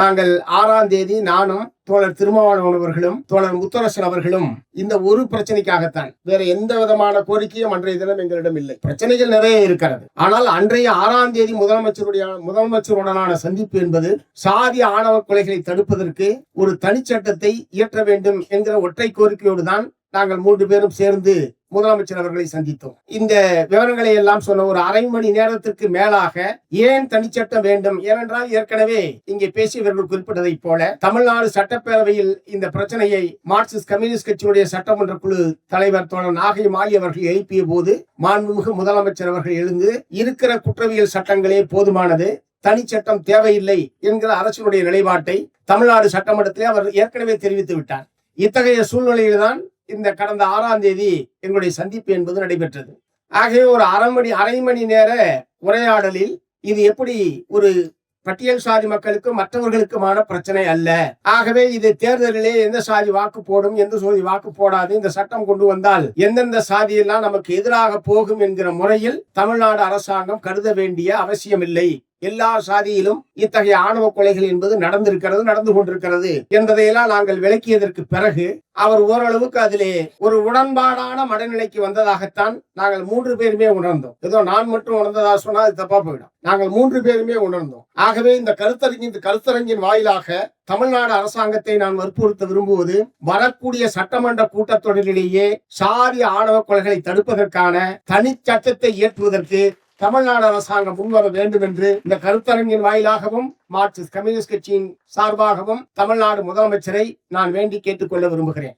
நாங்கள் 6ஆம் தேதி நானும் தோழர் திருமாவளவன் அவர்களும் தோழர் முத்தரசன் அவர்களும் இந்த ஒரு பிரச்சனைக்காகத்தான், வேற எந்த விதமான கோரிக்கையும் அன்றைய தினம் எங்களிடம் இல்லை. பிரச்சனைகள் நிறைய இருக்கிறது. ஆனால் அன்றைய 6ஆம் தேதி முதலமைச்சருடனான சந்திப்பு என்பது சாதி ஆணவ கொலைகளை தடுப்பதற்கு ஒரு தனிச்சட்டத்தை இயற்ற வேண்டும் என்கிற ஒற்றை கோரிக்கையோடு தான் நாங்கள் 3 பேரும் சேர்ந்து முதலமைச்சர் அவர்களை சந்தித்தோம். இந்த விவரங்களை எல்லாம் சொன்ன ஒரு அரை மணி நேரத்திற்கு மேலாக ஏன் தனிச்சட்டம் வேண்டும், ஏனென்றால் ஏற்கனவே இங்கே பேசியவர்கள் குறிப்பிட்டதை போல தமிழ்நாடு சட்டப்பேரவையில் இந்த பிரச்சனையை மார்க்சிஸ்ட் கம்யூனிஸ்ட் கட்சியுடைய சட்டமன்ற குழு தலைவர் தோழர் நாகை மாலி அவர்கள் எழுப்பிய போது மாண்புமிகு முதலமைச்சர் அவர்கள் எழுந்து இருக்கிற குற்றவியல் சட்டங்களே போதுமானது, தனிச்சட்டம் தேவையில்லை என்கிற அரசினுடைய நிலைப்பாட்டை தமிழ்நாடு சட்டமன்றத்திலே அவர் ஏற்கனவே தெரிவித்து விட்டார். இத்தகைய சூழ்நிலையில்தான் இந்த கடந்த 6ஆம் தேதி எங்களுடைய சந்திப்பு என்பது நடைபெற்றது. ஆகவே ஒரு அரை மணி நேர உரையாடலில் இது எப்படி ஒரு பட்டியல் சாதி மக்களுக்கும் மற்றவர்களுக்குமான பிரச்சனை அல்ல. ஆகவே இது தேர்தலிலே எந்த சாதி வாக்கு போடும், எந்த சாதி வாக்கு போடாது, இந்த சட்டம் கொண்டு வந்தால் எந்தெந்த சாதியெல்லாம் நமக்கு எதிராக போகும் என்கிற முறையில் தமிழ்நாடு அரசாங்கம் கருத வேண்டிய அவசியம் இல்லை. எல்லா சாதியிலும் இத்தகைய ஆணவ கொலைகள் என்பது நடந்து கொண்டிருக்கிறது என்பதையெல்லாம் நாங்கள் விளக்கியதற்கு பிறகு அவர் ஓரளவுக்கு அதிலே ஒரு உடன்பாடான மனநிலைக்கு வந்ததாகத்தான் நாங்கள் 3 பேருமே உணர்ந்தோம். ஏதோ நான் மட்டும் உணர்ந்ததா சொன்னா அது தப்பா போயிடும். நாங்கள் 3 பேருமே உணர்ந்தோம். ஆகவே இந்த கருத்தரங்கின் வாயிலாக தமிழ்நாடு அரசாங்கத்தை நான் வற்புறுத்த விரும்புவது, வரக்கூடிய சட்டமன்ற கூட்டத்தொடரிலேயே சாதி ஆணவ கொலைகளை தடுப்பதற்கான தனி சட்டத்தை இயற்றுவதற்கு தமிழ்நாடு அரசாங்கம் முன்வர வேண்டும் என்று இந்த கருத்தரங்கின் வாயிலாகவும் மார்க்சிஸ்ட் கம்யூனிஸ்ட் கட்சியின் சார்பாகவும் தமிழ்நாடு முதலமைச்சரை நான் வேண்டி கேட்டுக்கொள்ள விரும்புகிறேன்.